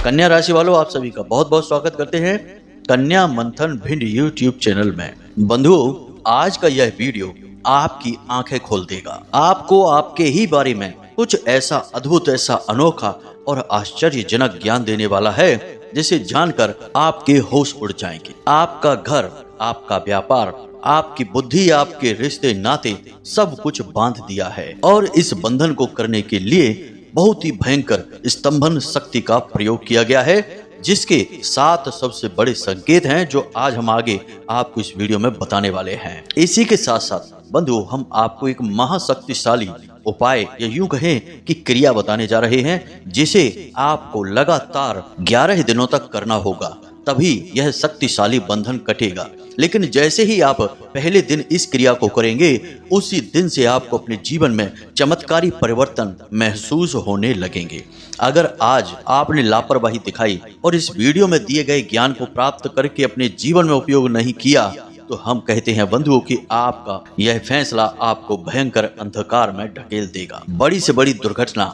कन्या राशि वालों, आप सभी का बहुत बहुत स्वागत करते हैं कन्या मंथन भिंड यूट्यूब चैनल में। बंधुओं, आज का यह वीडियो आपकी आंखें खोल देगा। आपको आपके ही बारे में कुछ ऐसा अद्भुत, ऐसा अनोखा और आश्चर्यजनक ज्ञान देने वाला है जिसे जानकर आपके होश उड़ जाएंगे। आपका घर, आपका व्यापार, आपकी बुद्धि, आपके रिश्ते नाते सब कुछ बांध दिया है और इस बंधन को करने के लिए बहुत ही भयंकर स्तंभन शक्ति का प्रयोग किया गया है, जिसके 7 सबसे बड़े संकेत हैं जो आज हम आगे आपको इस वीडियो में बताने वाले हैं। इसी के साथ साथ बंधुओं, हम आपको एक महाशक्तिशाली उपाय या यूं कहें कि क्रिया बताने जा रहे हैं, जिसे आपको लगातार 11 दिनों तक करना होगा, तभी यह शक्तिशाली बंधन कटेगा। लेकिन जैसे ही आप पहले दिन इस क्रिया को करेंगे, उसी दिन से आपको अपने जीवन में चमत्कारी परिवर्तन महसूस होने लगेंगे। अगर आज आपने लापरवाही दिखाई और इस वीडियो में दिए गए ज्ञान को प्राप्त करके अपने जीवन में उपयोग नहीं किया, तो हम कहते हैं बंधुओं कि आपका यह फैसला आपको भयंकर अंधकार में ढकेल देगा। बड़ी से बड़ी दुर्घटना,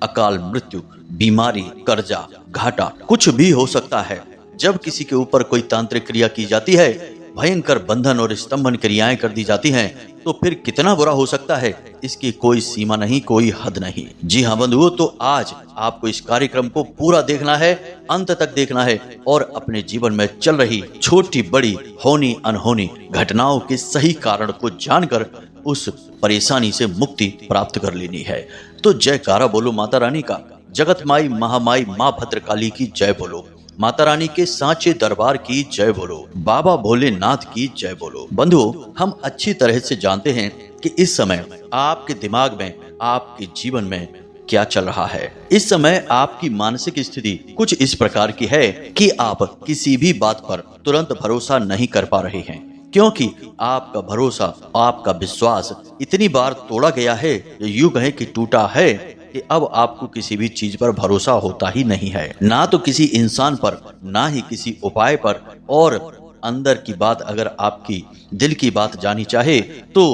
अकाल मृत्यु, बीमारी, कर्जा, घाटा, कुछ भी हो सकता है। जब किसी के ऊपर कोई तांत्रिक क्रिया की जाती है, भयंकर बंधन और स्तंभन क्रियाएं कर दी जाती हैं, तो फिर कितना बुरा हो सकता है, इसकी कोई सीमा नहीं, कोई हद नहीं। जी हाँ बंधुओं, तो आज आपको इस कार्यक्रम को पूरा देखना है, अंत तक देखना है और अपने जीवन में चल रही छोटी बड़ी, होनी अनहोनी घटनाओं के सही कारण को जानकर उस परेशानी से मुक्ति प्राप्त कर लेनी है। तो जयकारा बोलो माता रानी का, जगत माई महामाई माँ भद्रकाली की जय बोलो, माता रानी के सांचे दरबार की जय बोलो, बाबा भोलेनाथ की जय बोलो। बंधुओं, हम अच्छी तरह से जानते हैं कि इस समय आपके दिमाग में, आपके जीवन में क्या चल रहा है। इस समय आपकी मानसिक स्थिति कुछ इस प्रकार की है कि आप किसी भी बात पर तुरंत भरोसा नहीं कर पा रहे हैं, क्योंकि आपका भरोसा, आपका विश्वास इतनी बार तोड़ा गया है, यूं कहें कि टूटा है कि अब आपको किसी भी चीज पर भरोसा होता ही नहीं है, ना तो किसी इंसान पर, ना ही किसी उपाय पर, और अंदर की बात अगर आपकी दिल की बात जानी चाहे तो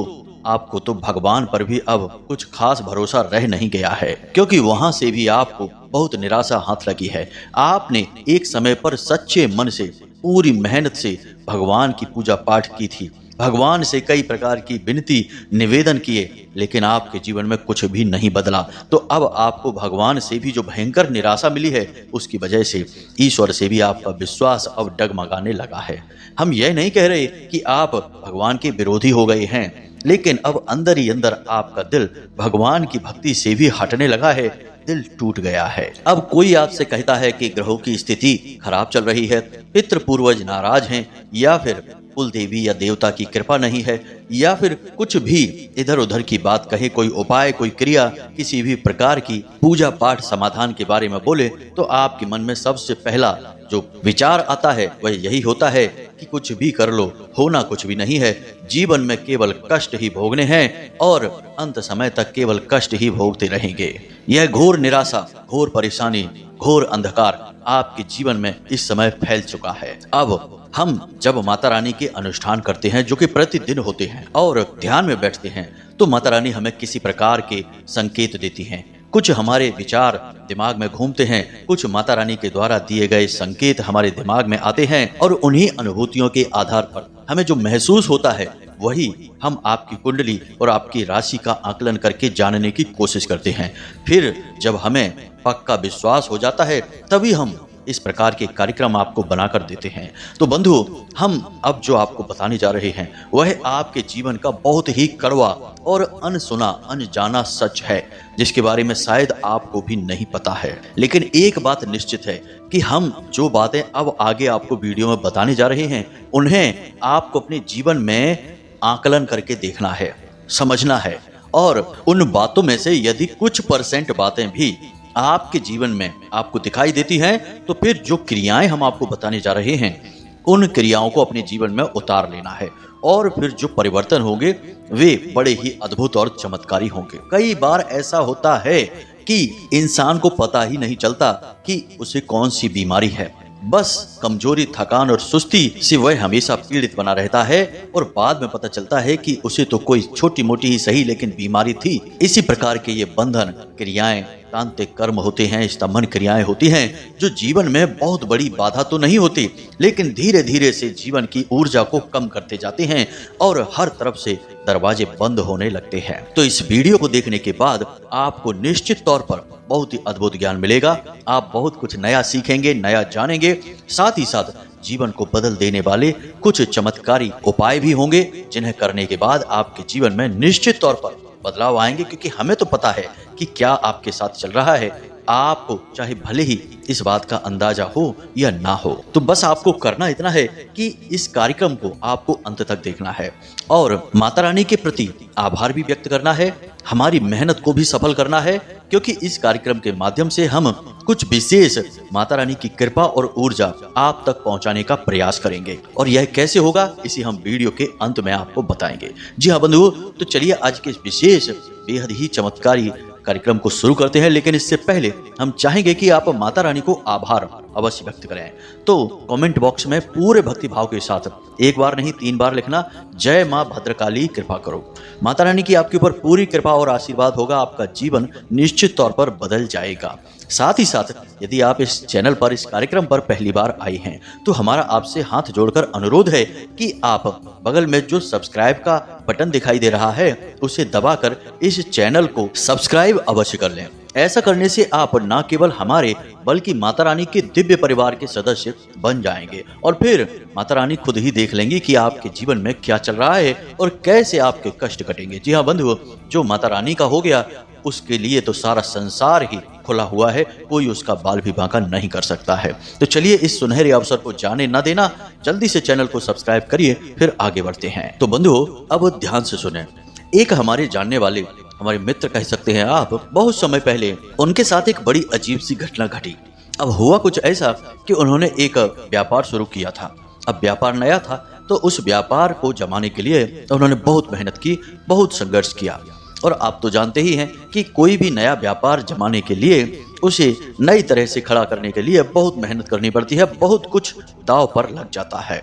आपको तो भगवान पर भी अब कुछ खास भरोसा रह नहीं गया है, क्योंकि वहां से भी आपको बहुत निराशा हाथ लगी है। आपने एक समय पर सच्चे मन से, पूरी मेहनत से भगवान की पूजा पाठ की थी, भगवान से कई प्रकार की विनती निवेदन किए, लेकिन आपके जीवन में कुछ भी नहीं बदला। तो अब आपको भगवान से भी जो भयंकर निराशा मिली है, उसकी वजह से ईश्वर से भी आपका विश्वास अब डगमगाने लगा है। हम यह नहीं कह रहे कि आप भगवान के विरोधी हो गए हैं, लेकिन अब अंदर ही अंदर आपका दिल भगवान की भक्ति से भी हटने लगा है, दिल टूट गया है। अब कोई आपसे कहता है कि ग्रहों की स्थिति खराब चल रही है, पितृ पूर्वज नाराज हैं, या फिर कुल देवी या देवता की कृपा नहीं है, या फिर कुछ भी इधर उधर की बात कहे, कोई उपाय, कोई क्रिया, किसी भी प्रकार की पूजा पाठ समाधान के बारे में बोले, तो आपके मन में सबसे पहला जो विचार आता है वह यही होता है कि कुछ भी कर लो, होना कुछ भी नहीं है, जीवन में केवल कष्ट ही भोगने हैं और अंत समय तक केवल कष्ट ही भोगते रहेंगे। यह घोर निराशा, घोर परेशानी, घोर अंधकार आपके जीवन में इस समय फैल चुका है। अब हम जब माता रानी के अनुष्ठान करते हैं, जो कि प्रतिदिन होते हैं, और ध्यान में बैठते हैं, तो माता रानी हमें किसी प्रकार के संकेत देती हैं। कुछ हमारे विचार दिमाग में घूमते हैं, कुछ माता रानी के द्वारा दिए गए संकेत हमारे दिमाग में आते हैं, और उन्हीं अनुभूतियों के आधार पर हमें जो महसूस होता है, वही हम आपकी कुंडली और आपकी राशि का आकलन करके जानने की कोशिश करते हैं। फिर जब हमें पक्का विश्वास हो जाता है, तभी हम इस प्रकार के कार्यक्रम आपको बनाकर देते हैं। तो बंधुओं, हम अब जो आपको बताने जा रहे हैं वह आपके जीवन का बहुत ही कड़वा और अनसुना, अनजाना सच है, जिसके बारे में शायद आपको भी नहीं पता है। लेकिन एक बात निश्चित है कि हम जो बातें अब आगे आपको वीडियो में बताने जा रहे हैं, उन्हें आपको अपने जीवन में आकलन करके देखना है, समझना है, और उन बातों में से यदि कुछ % बातें भी आपके जीवन में आपको दिखाई देती हैं, तो फिर जो क्रियाएं हम आपको बताने जा रहे हैं, उन क्रियाओं को अपने जीवन में उतार लेना है, और फिर जो परिवर्तन होंगे वे बड़े ही अद्भुत और चमत्कारी होंगे। कई बार ऐसा होता है कि इंसान को पता ही नहीं चलता कि उसे कौन सी बीमारी है, बस कमजोरी, थकान और सुस्ती से वह हमेशा पीड़ित बना रहता है, और बाद में पता चलता है कि उसे तो कोई छोटी मोटी ही सही लेकिन बीमारी थी। इसी प्रकार के ये बंधन, क्रियाएं तांत्रिक कर्म होते हैं, स्तंभन क्रियाएं होती हैं जो जीवन में बहुत बड़ी बाधा तो नहीं होती, लेकिन धीरे धीरे से जीवन की ऊर्जा को कम करते जाते हैं और हर तरफ से दरवाजे बंद होने लगते हैं। तो इस वीडियो को देखने के बाद आपको निश्चित तौर पर बहुत ही अद्भुत ज्ञान मिलेगा। आप बहुत कुछ नया सीखेंगे, नया जानेंगे, साथ ही साथ जीवन को बदल देने वाले कुछ चमत्कारी उपाय भी होंगे जिन्हें करने के बाद आपके जीवन में निश्चित तौर पर बदलाव आएंगे, क्योंकि हमें तो पता है कि क्या आपके साथ चल रहा है। आपको चाहे भले ही इस बात का अंदाजा हो या ना हो, तो बस आपको करना इतना है कि इस कार्यक्रम को आपको अंत तक देखना है और माता रानी के प्रति आभार भी व्यक्त करना है, हमारी मेहनत को भी सफल करना है, क्योंकि इस कार्यक्रम के माध्यम से हम कुछ विशेष माता रानी की कृपा और ऊर्जा आप तक पहुंचाने का प्रयास करेंगे। और यह कैसे होगा, इसी हम वीडियो के अंत में आपको बताएंगे। जी हाँ बंधुओं, तो चलिए आज के इस विशेष बेहद ही चमत्कारी कार्यक्रम को शुरू करते हैं। लेकिन इससे पहले हम चाहेंगे कि आप माता रानी को आभार अवश्य व्यक्त करें। तो कमेंट बॉक्स में पूरे भक्ति भाव के साथ एक बार नहीं 3 बार लिखना, जय मां भद्रकाली कृपा करो। माता रानी की आपके ऊपर पूरी कृपा और आशीर्वाद होगा, आपका जीवन निश्चित तौर पर बदल जाएगा। साथ ही साथ यदि आप इस चैनल पर, इस कार्यक्रम पर पहली बार आए हैं, तो हमारा आपसे हाथ जोड़कर अनुरोध है कि आप बगल में जो सब्सक्राइब का बटन दिखाई दे रहा है उसे दबाकर इस चैनल को सब्सक्राइब अवश्य कर लें। ऐसा करने से आप न केवल हमारे बल्कि माता रानी के दिव्य परिवार के सदस्य बन जाएंगे और फिर माता रानी खुद ही देख लेंगी कि आपके जीवन में क्या चल रहा है और कैसे आपके कष्ट कटेंगे। जी हाँ बंधुओं, जो माता रानी का हो गया उसके लिए तो सारा संसार ही खुला हुआ है, कोई उसका बाल भी बांका नहीं कर सकता है। तो चलिए इस सुनहरे अवसर को जाने न देना, जल्दी से चैनल को सब्सक्राइब करिए, फिर आगे बढ़ते हैं। तो बंधुओं अब ध्यान से सुने। एक हमारे जानने वाले, हमारे मित्र कह सकते हैं आप, बहुत समय पहले उनके साथ एक बड़ी अजीब सी घटना घटी। अब हुआ कुछ ऐसा कि उन्होंने एक व्यापार शुरू किया था। अब व्यापार नया था, तो उस व्यापार को जमाने के लिए उन्होंने बहुत मेहनत की, बहुत संघर्ष किया। और आप तो जानते ही हैं कि कोई भी नया व्यापार जमाने के लिए उसे नई तरह से खड़ा करने के लिए बहुत मेहनत करनी पड़ती है, बहुत कुछ दांव पर लग जाता है।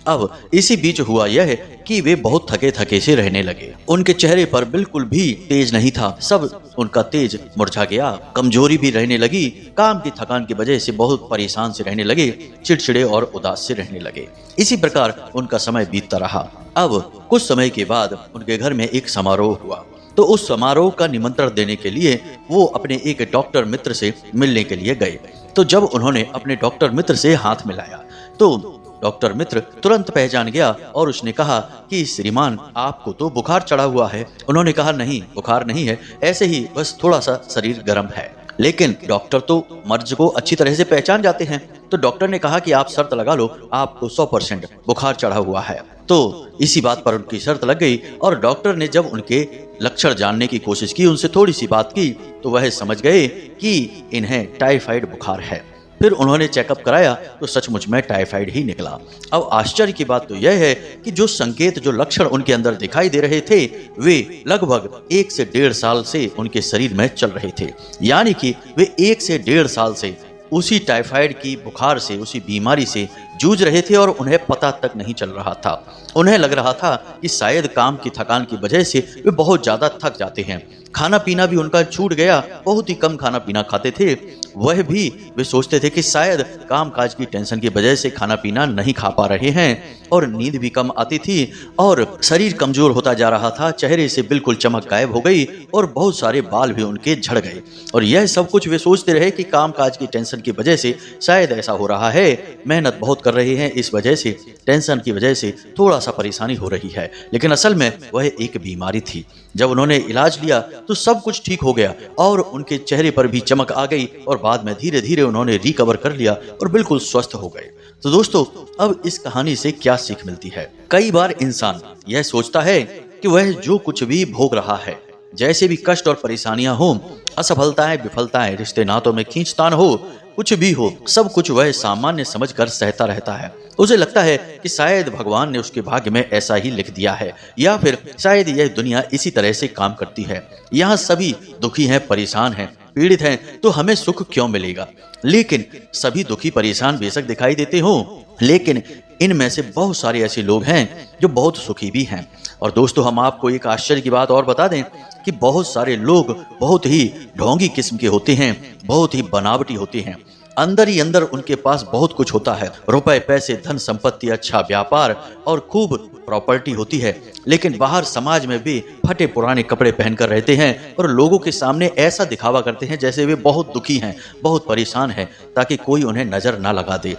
अब इसी बीच हुआ यह कि वे बहुत थके थके से रहने लगे। उनके चेहरे पर बिल्कुल भी तेज नहीं था, सब उनका तेज मुरझा गया, कमजोरी भी रहने लगी, काम की थकान की वजह से बहुत परेशान से रहने लगे, चिड़चिड़े और उदास से रहने लगे। इसी प्रकार उनका समय बीतता रहा। अब कुछ समय के बाद उनके घर में एक समारोह हुआ, तो उस समारोह का निमंत्रण देने के लिए वो अपने एक डॉक्टर मित्र से मिलने के लिए गए। तो जब उन्होंने अपने डॉक्टर मित्र से हाथ मिलाया तो डॉक्टर मित्र तुरंत पहचान गया और उसने कहा कि श्रीमान आपको तो बुखार चढ़ा हुआ है। उन्होंने कहा नहीं, बुखार नहीं है, ऐसे ही बस थोड़ा सा शरीर गर्म है। लेकिन डॉक्टर तो मर्ज को अच्छी तरह से पहचान जाते हैं, तो डॉक्टर ने कहा कि आप शर्त लगा लो, आपको 100% बुखार चढ़ा हुआ है। तो इसी बात पर उनकी शर्त लग गई और डॉक्टर ने जब उनके लक्षण जानने की कोशिश की, उनसे थोड़ी सी बात की, तो वह समझ गए कि इन्हें टाइफाइड बुखार है। फिर उन्होंने चेकअप कराया तो सचमुच में टाइफाइड ही निकला। अब आश्चर्य की बात तो यह है कि जो संकेत, जो लक्षण उनके अंदर दिखाई दे रहे थे, वे लगभग 1 से 1.5 साल से उनके शरीर में चल रहे थे। यानी कि वे 1 से 1.5 साल से उसी टाइफाइड की बुखार से, उसी बीमारी से जूझ रहे थे और उन्हें पता तक नहीं चल रहा था। उन्हें लग रहा था कि शायद काम की थकान की वजह से वे बहुत ज्यादा थक जाते हैं। खाना पीना भी उनका छूट गया, बहुत ही कम खाना पीना खाते थे। वह भी वे सोचते थे कि शायद काम काज की टेंशन की वजह से खाना पीना नहीं खा पा रहे हैं और नींद भी कम आती थी और शरीर कमजोर होता जा रहा था। चेहरे से बिल्कुल चमक गायब हो गई और बहुत सारे बाल भी उनके झड़ गए। और यह सब कुछ वे सोचते रहे कि काम काज की टेंशन की वजह से शायद ऐसा हो रहा है, मेहनत बहुत कर रहे हैं, इस वजह से, टेंशन की वजह से थोड़ा सा परेशानी हो रही है। लेकिन असल में वह एक बीमारी थी। जब उन्होंने इलाज लिया तो सब कुछ ठीक हो गया और उनके चेहरे पर भी चमक आ गई और बाद में धीरे धीरे उन्होंने रिकवर कर लिया और बिल्कुल स्वस्थ हो गए। तो दोस्तों अब इस कहानी से क्या सीख मिलती है? कई बार इंसान यह सोचता है कि वह जो कुछ भी भोग रहा है, जैसे भी कष्ट और परेशानियां हो, असफलताएं, विफलताएं, रिश्ते नातों में खींचतान हो, कुछ भी हो, सब कुछ वह सामान्य समझकर सहता रहता है। उसे लगता है कि शायद भगवान ने उसके भाग्य में ऐसा ही लिख दिया है या फिर शायद यह दुनिया इसी तरह से काम करती है। यहाँ सभी दुखी हैं, परेशान हैं, पीड़ित हैं तो हमें सुख क्यों मिलेगा। लेकिन सभी दुखी परेशान बेशक दिखाई देते हो, लेकिन इनमें से बहुत सारे ऐसे लोग हैं जो बहुत सुखी भी हैं। और दोस्तों, हम आपको एक आश्चर्य की बात और बता दें कि बहुत सारे लोग बहुत ही ढोंगी किस्म के होते हैं, बहुत ही बनावटी होते हैं। अंदर ही अंदर उनके पास बहुत कुछ होता है, रुपए, पैसे, धन संपत्ति, अच्छा व्यापार और खूब प्रॉपर्टी होती है, लेकिन बाहर समाज में भी फटे पुराने कपड़े पहनकर रहते हैं और लोगों के सामने ऐसा दिखावा करते हैं जैसे वे बहुत दुखी हैं, बहुत परेशान हैं, ताकि कोई उन्हें नजर ना लगा दे।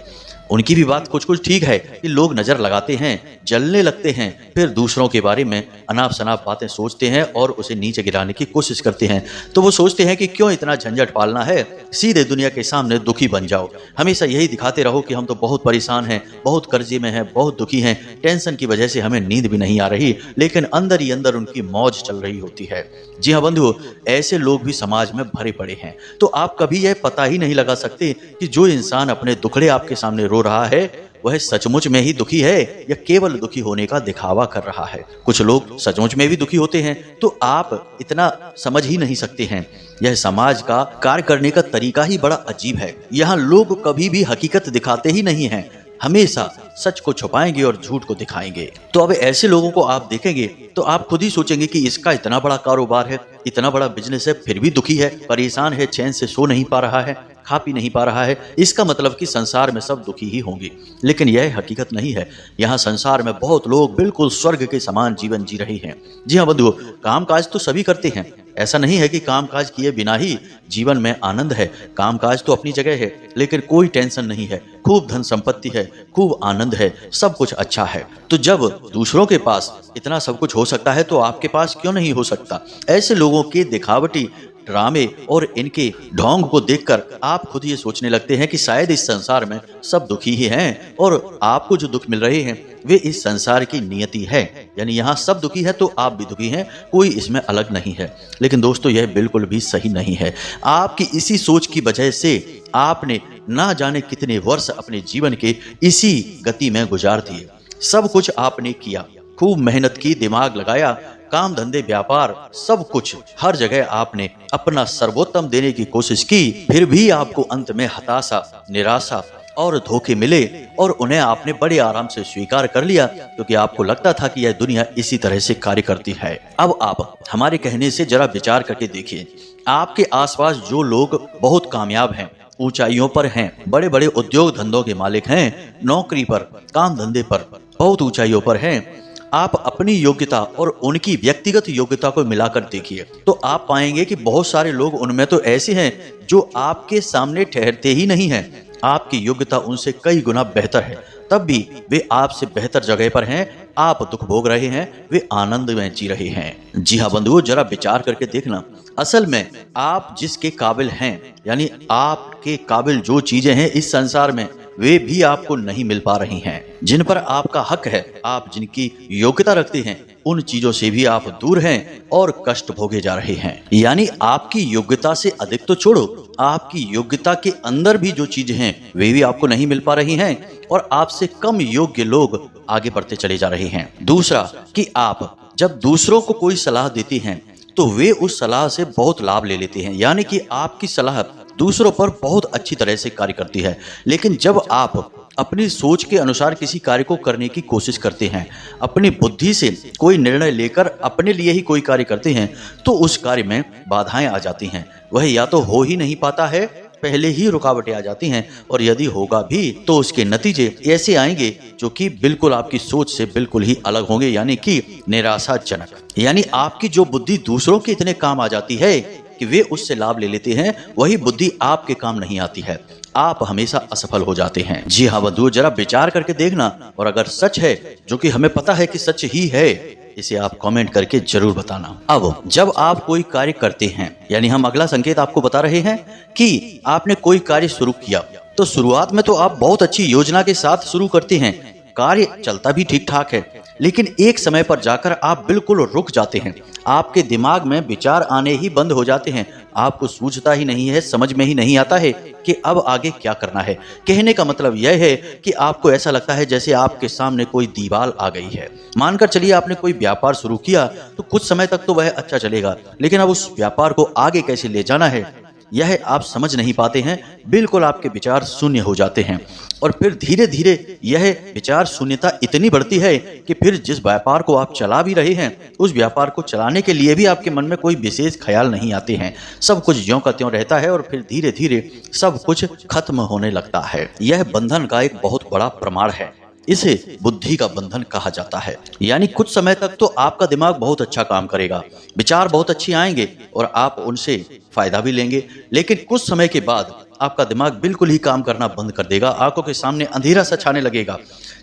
उनकी भी बात कुछ कुछ ठीक है कि लोग नजर लगाते हैं, जलने लगते हैं, फिर दूसरों के बारे में अनाप शनाप बातें सोचते हैं और उसे नीचे गिराने की कोशिश करते हैं। तो वो सोचते हैं कि क्यों इतना झंझट पालना है, सीधे दुनिया के सामने दुखी बन जाओ, हमेशा यही दिखाते रहो कि हम तो बहुत परेशान हैं, बहुत कर्जे में हैं, बहुत दुखी हैं, टेंशन की वजह से हमें नींद भी नहीं आ रही, लेकिन अंदर ही अंदर उनकी मौज चल रही होती है। जी हाँ बंधु, ऐसे लोग भी समाज में भरे पड़े हैं। तो आप कभी यह पता ही नहीं लगा सकते कि जो इंसान अपने दुखड़े आपके सामने रो रहा है वह सचमुच में ही दुखी है या केवल दुखी होने का दिखावा कर रहा है। कुछ लोग सचमुच में भी दुखी होते हैं, तो आप इतना समझ ही नहीं सकते हैं। यह समाज का कार्य करने का तरीका ही बड़ा अजीब है। यहाँ लोग कभी भी हकीकत दिखाते ही नहीं हैं, हमेशा सच को छुपाएंगे और झूठ को दिखाएंगे। तो अब ऐसे लोगों को आप देखेंगे तो आप खुद ही सोचेंगे कि इसका इतना बड़ा कारोबार है, इतना बड़ा बिजनेस है, फिर भी दुखी है, परेशान है, चैन से सो नहीं पा रहा है, खा पी नहीं पा रहा है। इसका मतलब कि संसार में सब दुखी ही होंगे, लेकिन यह हकीकत नहीं है। यहाँ संसार में बहुत लोग बिल्कुल स्वर्ग के समान जीवन जी रहे हैं। जी हाँ बंधुओं, कामकाज तो सभी करते हैं, ऐसा नहीं है कि कामकाज किए बिना ही जीवन में आनंद है। कामकाज तो अपनी जगह है, लेकिन कोई टेंशन नहीं है, खूब धन संपत्ति है, खूब आनंद है, सब कुछ अच्छा है। तो जब दूसरों के पास इतना सब कुछ हो सकता है तो आपके पास क्यों नहीं हो सकता। ऐसे लोगों के दिखावटी ड्रामे और इनके ढोंग को देखकर आप खुद ये सोचने लगते हैं कि शायद इस संसार में सब दुखी ही हैं और आपको जो दुख मिल रहे हैं वे इस संसार की नियति है। यानी यहाँ सब दुखी है तो आप भी दुखी हैं, कोई इसमें अलग नहीं है। लेकिन दोस्तों, यह बिल्कुल भी सही नहीं है। आपकी इसी सोच की वजह से आपने ना जाने कितने वर्ष अपने जीवन के इसी गति में गुजार दिए। सब कुछ आपने किया, खूब मेहनत की, दिमाग लगाया, काम धंधे व्यापार सब कुछ, हर जगह आपने अपना सर्वोत्तम देने की कोशिश की, फिर भी आपको अंत में हताशा, निराशा और धोखे मिले और उन्हें आपने बड़े आराम से स्वीकार कर लिया, क्योंकि आपको लगता था कि यह दुनिया इसी तरह से कार्य करती है। अब आप हमारे कहने से जरा विचार करके देखिए, आपके आसपास जो लोग बहुत कामयाब हैं, ऊंचाइयों पर हैं, बड़े बड़े उद्योग धंधों के मालिक हैं, नौकरी पर, काम धंधे पर बहुत ऊंचाइयों पर हैं, आप अपनी योग्यता और उनकी व्यक्तिगत योग्यता को मिलाकर देखिए तो आप पाएंगे कि बहुत सारे लोग उनमें तो ऐसे हैं जो आपके सामने ठहरते ही नहीं हैं। आपकी योग्यता उनसे कई गुना बेहतर है, तब भी वे आपसे बेहतर जगह पर हैं। आप दुख भोग रहे हैं, वे आनंद में जी रहे हैं। जी हाँ बंधुओं, जरा विचार करके देखना, असल में आप जिसके काबिल हैं, यानी आपके काबिल जो चीजें हैं इस संसार में, वे भी आपको नहीं मिल पा रही हैं। जिन पर आपका हक है, आप जिनकी योग्यता रखते हैं, उन चीजों से भी आप दूर हैं और कष्ट भोगे जा रहे हैं। यानी आपकी योग्यता से अधिक तो छोड़ो, आपकी योग्यता के अंदर भी जो चीजें हैं वे भी आपको नहीं मिल पा रही हैं और आपसे कम योग्य लोग आगे बढ़ते चले जा रहे हैं। दूसरा कि आप जब दूसरों को कोई सलाह देती हैं तो वे उस सलाह से बहुत लाभ ले लेते हैं, यानी कि आपकी सलाह दूसरों पर बहुत अच्छी तरह से कार्य करती है। लेकिन जब आप अपनी सोच के अनुसार किसी कार्य को करने की कोशिश करते हैं, अपनी बुद्धि से कोई निर्णय लेकर अपने लिए ही कोई कार्य करते हैं, तो उस कार्य में बाधाएं आ जाती हैं। वह या तो हो ही नहीं पाता है, पहले ही रुकावटें आ जाती हैं, और यदि होगा भी तो उसके नतीजे ऐसे आएंगे जो कि बिल्कुल आपकी सोच से बिल्कुल ही अलग होंगे, यानी कि निराशाजनक। यानी आपकी जो बुद्धि दूसरों के इतने काम आ जाती है कि वे उससे लाभ ले लेते हैं, वही बुद्धि आपके काम नहीं आती है, आप हमेशा असफल हो जाते हैं। जी हाँ बंधुओं, जरा विचार करके देखना, और अगर सच है, जो कि हमें पता है कि सच ही है, इसे आप कमेंट करके जरूर बताना। अब जब आप कोई कार्य करते हैं, यानी हम अगला संकेत आपको बता रहे हैं कि आपने कोई कार्य शुरू किया, तो शुरुआत में तो आप बहुत अच्छी योजना के साथ शुरू करते हैं, कार्य चलता भी ठीक ठाक है, लेकिन एक समय पर जाकर आप बिल्कुल रुक जाते हैं। आपके दिमाग में विचार आने ही बंद हो जाते हैं, आपको सूझता ही नहीं है, समझ में ही नहीं आता है कि अब आगे क्या करना है। कहने का मतलब यह है कि आपको ऐसा लगता है जैसे आपके सामने कोई दीवार आ गई है। मानकर चलिए आपने कोई व्यापार शुरू किया तो कुछ समय तक तो वह अच्छा चलेगा, लेकिन अब उस व्यापार को आगे कैसे ले जाना है यह आप समझ नहीं पाते हैं, बिल्कुल आपके विचार शून्य हो जाते हैं और फिर धीरे धीरे यह विचार शून्यता इतनी बढ़ती है कि फिर जिस व्यापार को आप चला भी रहे हैं उस व्यापार को चलाने के लिए भी आपके मन में कोई विशेष ख्याल नहीं आते हैं। सब कुछ ज्यों का त्यों रहता है और फिर धीरे धीरे सब कुछ खत्म होने लगता है। यह बंधन का एक बहुत बड़ा प्रमाण है। इसे बुद्धि का बंधन कहा जाता है। यानी कुछ समय तक तो आपका दिमाग बहुत अच्छा काम करेगा, विचार बहुत अच्छे आएंगे और आप उनसे फायदा भी लेंगे, लेकिन कुछ समय के बाद आपका दिमाग बिल्कुल ही काम करना बंद कर देगा। आंखों के सामने अंधेरा सा छाने लगेगा।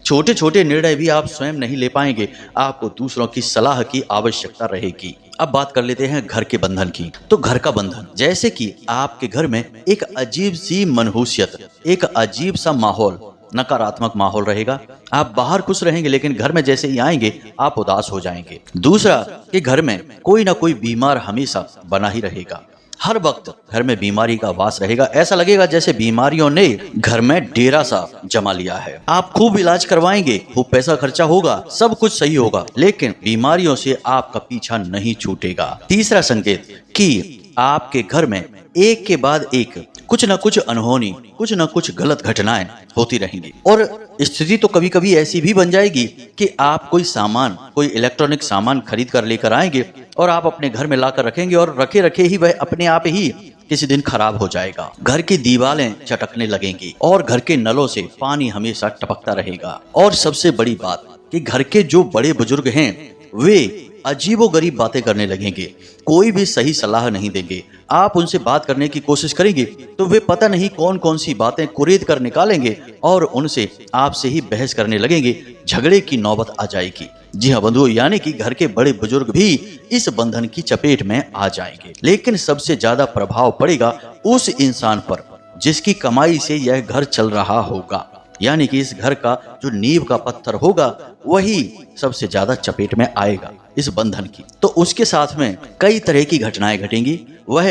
छोटे छोटे निर्णय भी आप स्वयं नहीं ले पाएंगे, आपको दूसरों की सलाह की आवश्यकता रहेगी। अब बात कर लेते हैं घर के बंधन की। तो घर का बंधन, जैसे कि आपके घर में एक अजीब सी मनहूसियत, एक अजीब सा माहौल, नकारात्मक माहौल रहेगा। आप बाहर खुश रहेंगे लेकिन घर में जैसे ही आएंगे आप उदास हो जाएंगे। दूसरा कि घर में कोई ना कोई बीमार हमेशा बना ही रहेगा। हर वक्त घर में बीमारी का वास रहेगा। ऐसा लगेगा जैसे बीमारियों ने घर में डेरा सा जमा लिया है। आप खूब इलाज करवाएंगे, खूब पैसा खर्चा होगा, सब कुछ सही होगा, लेकिन बीमारियों से आपका पीछा नहीं छूटेगा। तीसरा संकेत कि आपके घर में एक के बाद एक कुछ न कुछ अनहोनी, कुछ न कुछ गलत घटनाएं होती रहेंगी और स्थिति तो कभी कभी ऐसी भी बन जाएगी कि आप कोई सामान, कोई इलेक्ट्रॉनिक सामान खरीद कर लेकर आएंगे और आप अपने घर में लाकर रखेंगे और रखे रखे ही वह अपने आप ही किसी दिन खराब हो जाएगा। घर की दीवारें चटकने लगेंगी और घर के नलों से पानी हमेशा टपकता रहेगा। और सबसे बड़ी बात कि घर के जो बड़े बुजुर्ग हैं वे अजीबोगरीब बातें करने लगेंगे, कोई भी सही सलाह नहीं देंगे। आप उनसे बात करने की कोशिश करेंगे तो वे पता नहीं कौन कौन सी बातें कुरेद कर निकालेंगे और उनसे आपसे ही बहस करने लगेंगे। झगड़े की नौबत आ जाएगी। जी हाँ बंधुओं, यानी कि घर के बड़े बुजुर्ग भी इस बंधन की चपेट में आ जाएंगे। लेकिन सबसे ज्यादा प्रभाव पड़ेगा उस इंसान पर जिसकी कमाई से यह घर चल रहा होगा। यानी कि इस घर का जो नींव का पत्थर होगा वही सबसे ज्यादा चपेट में आएगा इस बंधन की। तो उसके साथ में कई तरह की घटनाएं घटेंगी। वह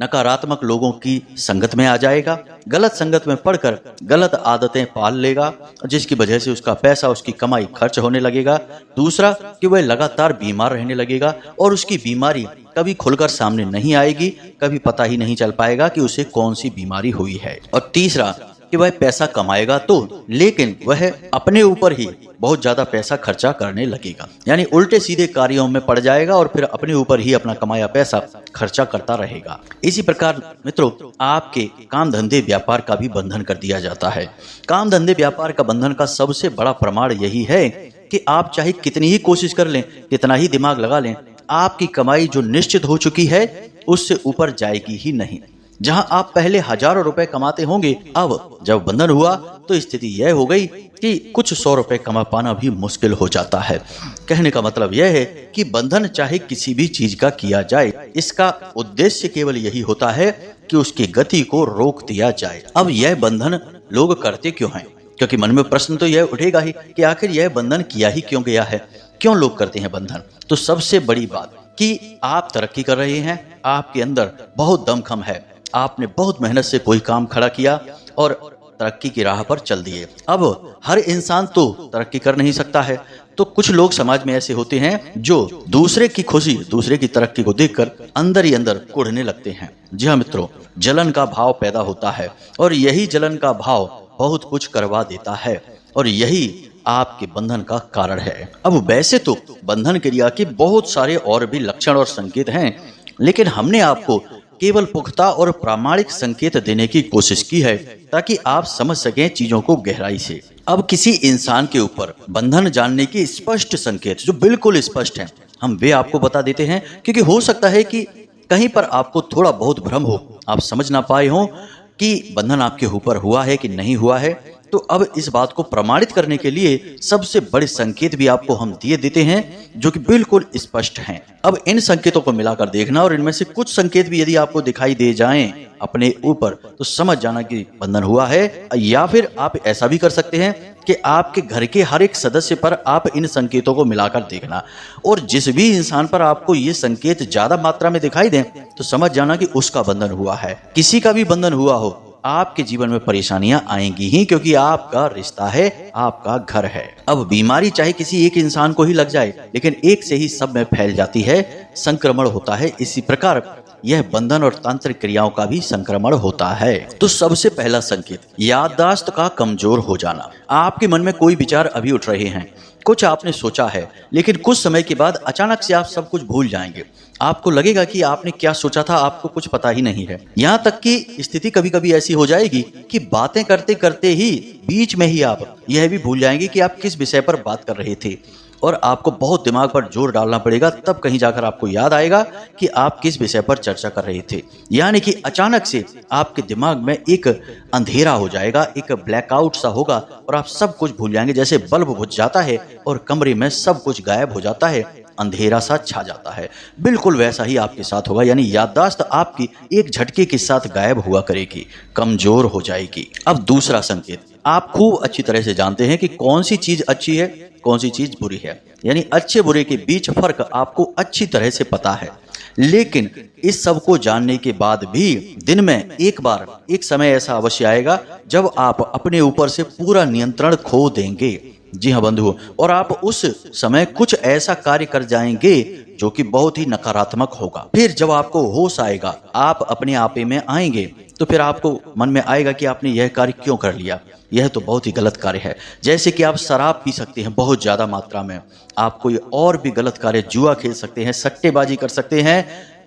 नकारात्मक लोगों की संगत में आ जाएगा, गलत संगत में पड़कर गलत आदतें पाल लेगा, जिसकी वजह से उसका पैसा, उसकी कमाई खर्च होने लगेगा। दूसरा कि वह लगातार बीमार रहने लगेगा और उसकी बीमारी कभी खुलकर सामने नहीं आएगी, कभी पता ही नहीं चल पाएगा कि उसे कौन सी बीमारी हुई है। और तीसरा कि वह पैसा कमाएगा तो, लेकिन वह अपने ऊपर ही बहुत ज्यादा पैसा खर्चा करने लगेगा, यानी उल्टे सीधे कार्यों में पड़ जाएगा और फिर अपने ऊपर ही अपना कमाया पैसा खर्चा करता रहेगा। इसी प्रकार मित्रों, आपके काम धंधे व्यापार का भी बंधन कर दिया जाता है। काम धंधे व्यापार का बंधन का सबसे बड़ा प्रमाण यही है कि आप चाहे कितनी ही कोशिश कर लें, कितना ही दिमाग लगा लें, आपकी कमाई जो निश्चित हो चुकी है उससे ऊपर जाएगी ही नहीं। जहां आप पहले हजारों रुपए कमाते होंगे, अब जब बंधन हुआ तो स्थिति यह हो गई कि कुछ 100 रुपए कमा पाना भी मुश्किल हो जाता है। कहने का मतलब यह है कि बंधन चाहे किसी भी चीज का किया जाए, इसका उद्देश्य केवल यही होता है कि उसकी गति को रोक दिया जाए। अब यह बंधन लोग करते क्यों हैं? क्योंकि मन में प्रश्न तो यह उठेगा ही कि आखिर यह बंधन किया ही क्यों गया है, क्यों लोग करते हैं बंधन। तो सबसे बड़ी बात कि आप तरक्की कर रहे हैं, आपके अंदर बहुत दमखम है, आपने बहुत मेहनत से कोई काम खड़ा किया और तरक्की की राह पर चल दिए। अब हर इंसान तो तरक्की कर नहीं सकता है, तो कुछ लोग समाज में ऐसे होते हैं जो दूसरे की खुशी, दूसरे की तरक्की को देखकर अंदर ही अंदर कुढ़ने लगते हैं। जी हाँ मित्रों, जलन का भाव पैदा होता है और यही जलन का भाव बहुत कुछ करवा देता है और यही आपके बंधन का कारण है। अब वैसे तो बंधन क्रिया के बहुत सारे और भी लक्षण और संकेत हैं, लेकिन हमने आपको केवल पुख्ता और प्रामाणिक संकेत देने की कोशिश की है ताकि आप समझ सकें चीजों को गहराई से। अब किसी इंसान के ऊपर बंधन जानने के स्पष्ट संकेत जो बिल्कुल स्पष्ट हैं, हम वे आपको बता देते हैं, क्योंकि हो सकता है कि कहीं पर आपको थोड़ा बहुत भ्रम हो, आप समझ ना पाए हो कि बंधन आपके ऊपर हुआ है कि नहीं हुआ है। तो अब इस बात को प्रमाणित करने के लिए सबसे बड़े संकेत भी आपको हम दिए देते हैं जो कि बिल्कुल स्पष्ट हैं। अब इन संकेतों को मिलाकर देखना और इनमें से कुछ संकेत भी यदि आपको दिखाई दे जाएं अपने ऊपर तो समझ जाना कि बंधन हुआ है। या फिर आप ऐसा भी कर सकते हैं कि आपके घर के हर एक सदस्य पर आप इन संकेतों को मिलाकर देखना और जिस भी इंसान पर आपको ये संकेत ज्यादा मात्रा में दिखाई दें तो समझ जाना कि उसका बंधन हुआ है। किसी का भी बंधन हुआ हो, आपके जीवन में परेशानियां आएंगी ही, क्योंकि आपका रिश्ता है, आपका घर है। अब बीमारी चाहे किसी एक इंसान को ही लग जाए, लेकिन एक से ही सब में फैल जाती है, संक्रमण होता है। इसी प्रकार यह बंधन और तांत्रिक क्रियाओं का भी संक्रमण होता है। तो सबसे पहला संकेत, याददाश्त का कमजोर हो जाना। आपके मन में कोई विचार अभी उठ रहे हैं, कुछ आपने सोचा है, लेकिन कुछ समय के बाद अचानक से आप सब कुछ भूल जाएंगे। आपको लगेगा कि आपने क्या सोचा था, आपको कुछ पता ही नहीं है। यहाँ तक कि स्थिति कभी कभी ऐसी हो जाएगी कि बातें करते करते ही बीच में ही आप यह भी भूल जाएंगे कि आप किस विषय पर बात कर रहे थे, और आपको बहुत दिमाग पर जोर डालना पड़ेगा, तब कहीं जाकर आपको याद आएगा कि आप किस विषय पर चर्चा कर रहे थे। यानी कि अचानक से आपके दिमाग में एक अंधेरा हो जाएगा, एक ब्लैकआउट सा होगा और आप सब कुछ भूल जाएंगे। जैसे बल्ब बुझ जाता है और कमरे में सब कुछ गायब हो जाता है, अंधेरा सा छा जाता है, बिल्कुल वैसा ही आपके साथ होगा। यानी याददाश्त आपकी एक झटके के साथ गायब हुआ करेगी, कमजोर हो जाएगी। अब दूसरा संकेत, आप खूब अच्छी तरह से जानते हैं कि कौन सी चीज अच्छी है, कौन सी चीज बुरी है। यानी अच्छे बुरे के बीच फर्क आपको अच्छी तरह से पता है, लेकिन इस सब को जानने के बाद भी दिन में एक बार एक समय ऐसा अवश्य आएगा जब आप अपने ऊपर से पूरा नियंत्रण खो देंगे। जी हाँ बंधुओं, और आप उस समय कुछ ऐसा कार्य कर जाएंगे जो कि बहुत ही नकारात्मक होगा। फिर जब आपको होश आएगा, आप अपने आपे में आएंगे, तो फिर आपको मन में आएगा कि आपने यह कार्य क्यों कर लिया, यह तो बहुत ही गलत कार्य है। जैसे कि आप शराब पी सकते हैं बहुत ज्यादा मात्रा में, आप कोई और भी गलत कार्य, जुआ खेल सकते हैं, सट्टेबाजी कर सकते हैं,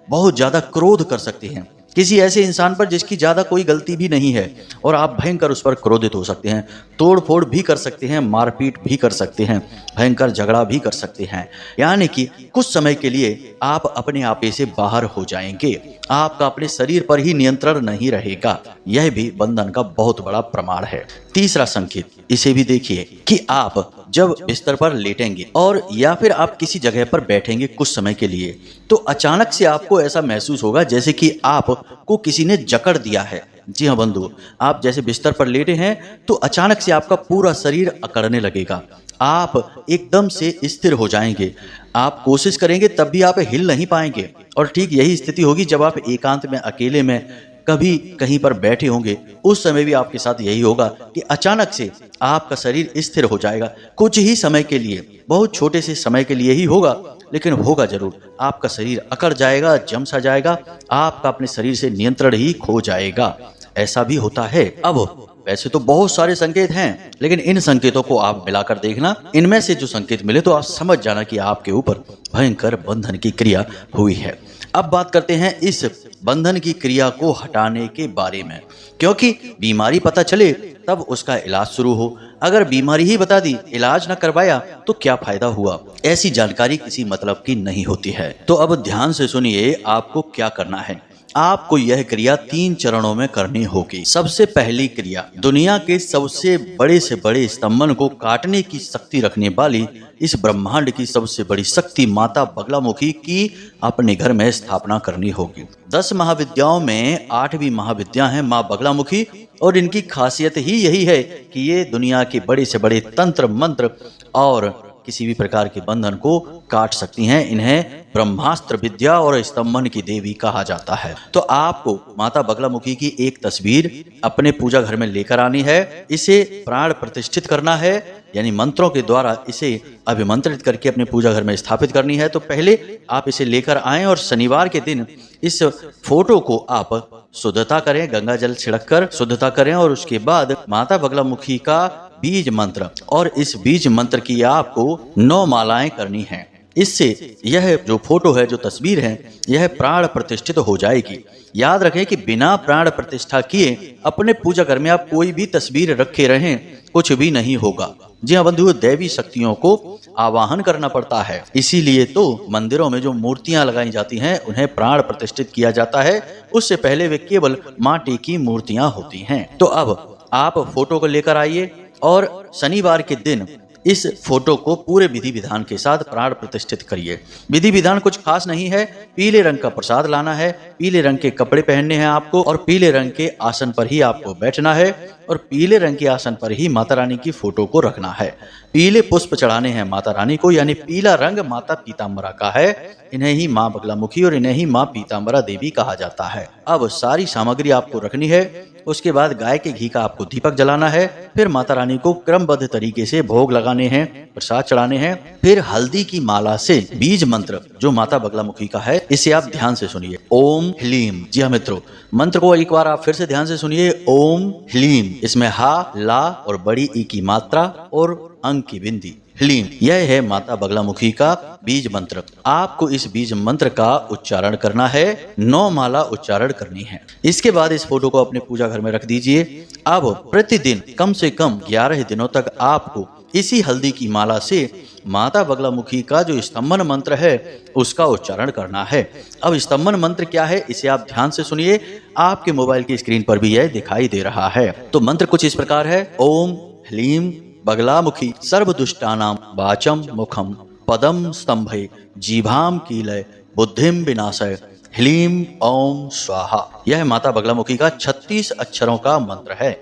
बहुत ज्यादा क्रोध कर सकते हैं किसी ऐसे इंसान पर जिसकी ज्यादा कोई गलती भी नहीं है, और आप भयंकर उस पर क्रोधित हो सकते हैं, तोड़ फोड़ भी कर सकते हैं, मारपीट भी कर सकते हैं, भयंकर झगड़ा भी कर सकते हैं। यानी कि कुछ समय के लिए आप अपने आपे से बाहर हो जाएंगे, आपका अपने शरीर पर ही नियंत्रण नहीं रहेगा। यह भी बंधन का बहुत बड़ा प्रमाण है। तीसरा संकेत, इसे भी देखिए कि आप जब बिस्तर पर लेटेंगे और या फिर आप किसी जगह पर बैठेंगे कुछ समय के लिए, तो अचानक से आपको ऐसा महसूस होगा जैसे कि आपको किसी ने जकड़ दिया है। जी हाँ बंधु, आप जैसे बिस्तर पर लेटे हैं तो अचानक से आपका पूरा शरीर अकड़ने लगेगा, आप एकदम से स्थिर हो जाएंगे, आप कोशिश करेंगे तब भी आप हिल नहीं पाएंगे। और ठीक यही स्थिति होगी जब आप एकांत में, अकेले में कभी कहीं पर बैठे होंगे, उस समय भी आपके साथ यही होगा कि अचानक से आपका शरीर स्थिर हो जाएगा। कुछ ही समय के लिए, बहुत छोटे से समय के लिए ही होगा, लेकिन होगा जरूर। आपका शरीर अकड़ जाएगा, जम सा जाएगा, आपका अपने शरीर से नियंत्रण ही खो जाएगा। ऐसा भी होता है। अब वैसे तो बहुत सारे संकेत हैं, लेकिन इन संकेतों को आप मिलाकर देखना, इनमें से जो संकेत मिले तो आप समझ जाना कि आपके ऊपर भयंकर बंधन की क्रिया हुई है। अब बात करते हैं इस बंधन की क्रिया को हटाने के बारे में, क्योंकि बीमारी पता चले तब उसका इलाज शुरू हो। अगर बीमारी ही बता दी, इलाज न करवाया तो क्या फायदा हुआ। ऐसी जानकारी किसी मतलब की नहीं होती है। तो अब ध्यान से सुनिए, आपको क्या करना है। आपको यह क्रिया 3 चरणों में करनी होगी। सबसे पहली क्रिया, दुनिया के सबसे बड़े से बड़े स्तंभन को काटने की शक्ति रखने वाली, इस ब्रह्मांड की सबसे बड़ी शक्ति माता बगलामुखी की अपने घर में स्थापना करनी होगी। 10 महाविद्याओं में 8वीं महाविद्या है माँ बगलामुखी, और इनकी खासियत ही यही है कि ये दुनिया के बड़े से बड़े तंत्र मंत्र और किसी भी प्रकार के बंधन को काट सकती हैं। इन्हें ब्रह्मास्त्र विद्या और स्तंभन की देवी कहा जाता है। तो आपको माता बगलामुखी की एक तस्वीर अपने पूजा घर में लेकर आनी है, इसे प्राण प्रतिष्ठित करना है, यानी मंत्रों के द्वारा इसे अभिमंत्रित करके अपने पूजा घर में स्थापित करनी है। तो पहले आप इसे लेकर आएं और शनिवार के दिन इस फोटो को आप शुद्धता करें, गंगा जल छिड़क कर शुद्धता करें, और उसके बाद माता बगलामुखी का बीज मंत्र, और इस बीज मंत्र की आपको 9 मालाएं करनी हैं। इससे यह जो फोटो है, जो तस्वीर है, यह प्राण प्रतिष्ठित हो जाएगी। याद रखें कि बिना प्राण प्रतिष्ठा किए अपने पूजा घर में आप कोई भी तस्वीर रखे रहें, कुछ भी नहीं होगा। जी हाँ बंधुओं, दैवी शक्तियों को आवाहन करना पड़ता है, इसीलिए तो मंदिरों में जो मूर्तियां लगाई जाती हैं उन्हें प्राण प्रतिष्ठित किया जाता है। उससे पहले वे केवल माटी की मूर्तियां होती हैं। तो अब आप फोटो को लेकर आइए और शनिवार के दिन इस फोटो को पूरे विधि विधान के साथ प्राण प्रतिष्ठित करिए। विधि विधान कुछ खास नहीं है, पीले रंग का प्रसाद लाना है, पीले रंग के कपड़े पहनने हैं आपको, और पीले रंग के आसन पर ही आपको बैठना है, और पीले रंग के आसन पर ही माता रानी की फोटो को रखना है। पीले पुष्प चढ़ाने हैं माता रानी को, यानी पीला रंग माता पीताम्बरा का है। इन्हें ही माँ बगलामुखी और इन्हें ही माँ पीताम्बरा देवी कहा जाता है। अब सारी सामग्री आपको रखनी है उसके बाद गाय के घी का आपको दीपक जलाना है। फिर माता रानी को क्रमबद्ध तरीके से भोग लगाने हैं, प्रसाद चढ़ाने हैं। फिर हल्दी की माला से बीज मंत्र जो माता बगलामुखी का है, इसे आप ध्यान से सुनिए, ओम ह्लीम। जी हाँ मित्रों, मंत्र को एक बार आप फिर से ध्यान से सुनिए, ओम ह्लीम। इसमें हा, ला और बड़ी ई की मात्रा और अंक की बिंदी, ह्लीम। यह है माता बगलामुखी का बीज मंत्र। आपको इस बीज मंत्र का उच्चारण करना है, 9 माला उच्चारण करनी है। इसके बाद इस फोटो को अपने पूजा घर में रख दीजिए। अब प्रतिदिन कम से कम 11 दिनों तक आपको इसी हल्दी की माला से माता बगलामुखी का जो स्तंभन मंत्र है उसका उच्चारण करना है। अब स्तंभन मंत्र क्या है, इसे आप ध्यान से सुनिए। आपके मोबाइल की स्क्रीन पर भी यह दिखाई दे रहा है। तो मंत्र कुछ इस प्रकार है, ओम ह्लीम बगलामुखी सर्वदुष्टानां वाचम मुखम पदम स्तंभे जीभाम कीलय बुद्धिम विनाशय ह्लीम ओम स्वाहा। यह माता बगलामुखी का 36 अक्षरों का मंत्र है।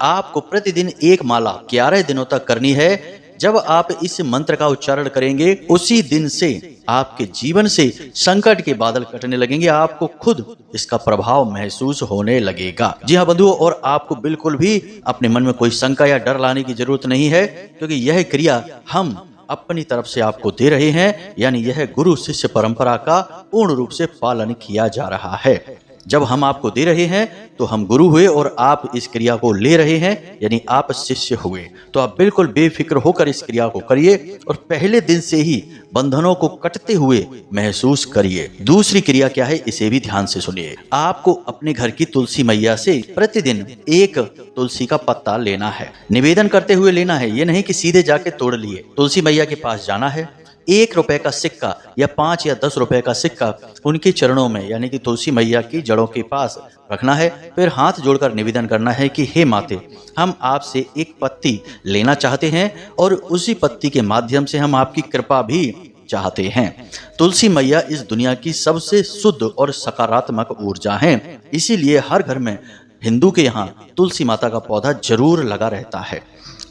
आपको प्रतिदिन एक माला 11 दिनों तक करनी है। जब आप इस मंत्र का उच्चारण करेंगे उसी दिन से आपके जीवन से संकट के बादल कटने लगेंगे। आपको खुद इसका प्रभाव महसूस होने लगेगा। जी हाँ बंधुओं, और आपको बिल्कुल भी अपने मन में कोई शंका या डर लाने की जरूरत नहीं है, क्योंकि यह क्रिया हम अपनी तरफ से आपको दे रहे हैं। यानी यह गुरु शिष्य परंपरा का पूर्ण रूप से पालन किया जा रहा है। जब हम आपको दे रहे हैं तो हम गुरु हुए और आप इस क्रिया को ले रहे हैं, यानी आप शिष्य हुए। तो आप बिल्कुल बेफिक्र होकर इस क्रिया को करिए और पहले दिन से ही बंधनों को कटते हुए महसूस करिए। दूसरी क्रिया क्या है, इसे भी ध्यान से सुनिए। आपको अपने घर की तुलसी मैया से प्रतिदिन एक तुलसी का पत्ता लेना है, निवेदन करते हुए लेना है। ये नहीं कि सीधे जाके तोड़ लिए। तुलसी मैया के पास जाना है, 1 रुपए का सिक्का या 5 या 10 रुपए का सिक्का उनके चरणों में यानी कि तुलसी मैया की जड़ों के पास रखना है। फिर हाथ जोड़कर निवेदन करना है कि हे माते, हम आपसे एक पत्ती लेना चाहते हैं और उसी पत्ती के माध्यम से हम आपकी कृपा भी चाहते हैं। तुलसी मैया इस दुनिया की सबसे शुद्ध और सकारात्मक ऊर्जा है, इसीलिए हर घर में हिंदू के यहाँ तुलसी माता का पौधा जरूर लगा रहता है।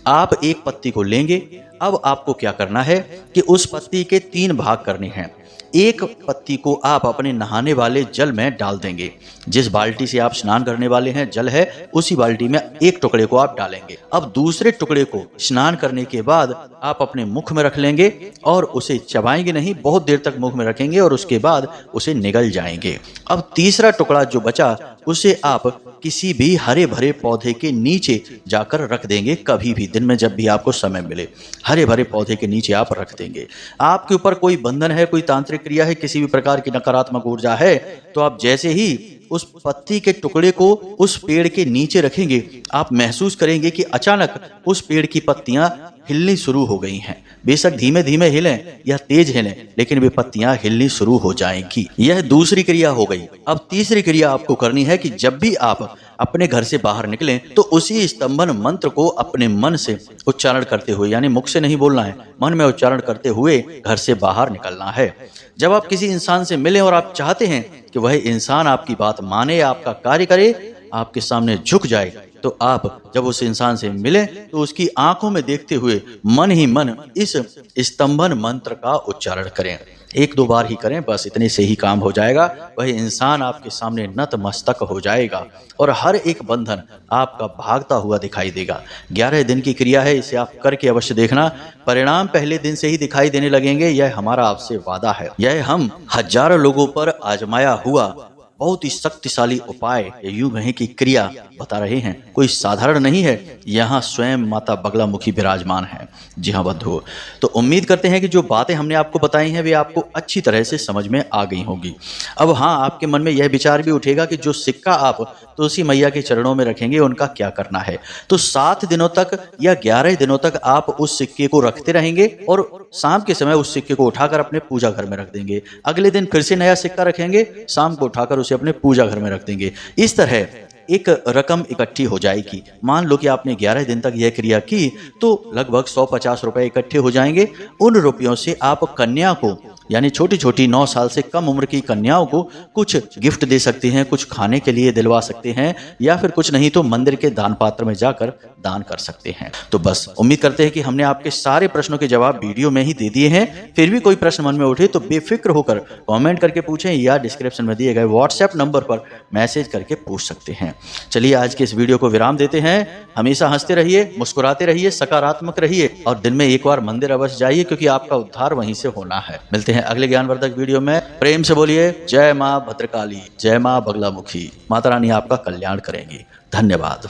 आप एक पत्ती को लेंगे। अब आपको क्या करना है कि उस पत्ती के 3 भाग करने हैं। एक पत्ती को आप अपने नहाने वाले जल में डाल देंगे। जिस बाल्टी से आप स्नान करने वाले हैं जल है, उसी बाल्टी में एक टुकड़े को आप डालेंगे। अब दूसरे टुकड़े को स्नान करने के बाद आप अपने मुख में रख लेंगे और उसे चबाएंगे नहीं, बहुत देर तक मुख में रखेंगे और उसके बाद उसे निगल जाएंगे। अब तीसरा टुकड़ा जो बचा उसे आप किसी भी हरे भरे पौधे के नीचे जाकर रख देंगे। कभी भी दिन में जब भी आपको समय मिले, हरे भरे पौधे के नीचे आप रख देंगे। आपके ऊपर कोई बंधन है, कोई तांत्रिक क्रिया है, किसी भी प्रकार की नकारात्मक ऊर्जा है, तो आप जैसे ही उस पत्ती के टुकड़े को उस पेड़ के नीचे रखेंगे, आप महसूस करेंगे कि अचानक उस पेड़ की पत्तियां हिलनी शुरू हो गई हैं। बेशक धीमे धीमे हिलें या तेज हिलें, लेकिन वे पत्तियां हिलनी शुरू हो जाएंगी। यह दूसरी क्रिया हो गई। अब तीसरी क्रिया आपको करनी है कि जब भी आप अपने घर से बाहर निकलें तो उसी स्तंभन मंत्र को अपने मन से उच्चारण करते हुए, यानी मुख से नहीं बोलना है, मन में उच्चारण करते हुए घर से बाहर निकलना है। जब आप किसी इंसान से मिलें और आप चाहते हैं कि वह इंसान आपकी बात माने, आपका कार्य करे, आपके सामने झुक जाए, तो आप जब उस इंसान से मिलें तो उसकी आंखों में देखते हुए मन ही मन इस स्तंभन मंत्र का उच्चारण करें। 1-2 बार ही करें, बस इतने से ही काम हो जाएगा। वह इंसान आपके सामने नतमस्तक हो जाएगा और हर एक बंधन आपका भागता हुआ दिखाई देगा। 11 दिन की क्रिया है, इसे आप करके अवश्य देखना। परिणाम पहले दिन से ही दिखाई देने लगेंगे, यह हमारा आपसे वादा है। यह हम हजारों लोगों पर आजमाया हुआ बहुत ही शक्तिशाली उपाय, यूं कहें कि क्रिया बता रहे हैं। कोई साधारण नहीं है, यहाँ स्वयं माता बगलामुखी विराजमान है। जी हाँ बंधुओं, तो उम्मीद करते हैं कि जो बातें हमने आपको बताई हैं वे आपको अच्छी तरह से समझ में आ गई होंगी। अब हाँ, आपके मन में यह विचार भी उठेगा कि जो सिक्का आप तुलसी मैया के चरणों में रखेंगे उनका क्या करना है। तो 7 दिनों तक या 11 दिनों तक आप उस सिक्के को रखते रहेंगे और शाम के समय उस सिक्के को उठाकर अपने पूजा घर में रख देंगे। अगले दिन फिर से नया सिक्का रखेंगे, शाम को उठाकर उसे अपने पूजा घर में रख देंगे। इस तरह एक रकम इकट्ठी हो जाएगी। मान लो कि आपने 11 दिन तक यह क्रिया की तो लगभग 150 रुपए इकट्ठे हो जाएंगे। उन रुपयों से आप कन्या को, यानी छोटी छोटी 9 साल से कम उम्र की कन्याओं को कुछ गिफ्ट दे सकते हैं, कुछ खाने के लिए दिलवा सकते हैं, या फिर कुछ नहीं तो मंदिर के दान पात्र में जाकर दान कर सकते हैं। तो बस उम्मीद करते हैं कि हमने आपके सारे प्रश्नों के जवाब वीडियो में ही दे दिए हैं। फिर भी कोई प्रश्न मन में उठे तो बेफिक्र होकर कमेंट करके पूछें या डिस्क्रिप्शन में दिए गए व्हाट्सएप नंबर पर मैसेज करके पूछ सकते हैं। चलिए आज के इस वीडियो को विराम देते हैं। हमेशा हंसते रहिए, मुस्कुराते रहिए, सकारात्मक रहिए और दिन में एक बार मंदिर अवश्य जाइए, क्योंकि आपका उद्धार वहीं से होना है। मिलते हैं अगले ज्ञानवर्धक वीडियो में। प्रेम से बोलिए जय मां भद्रकाली, जय मां बगलामुखी। माता रानी आपका कल्याण करेंगी। धन्यवाद।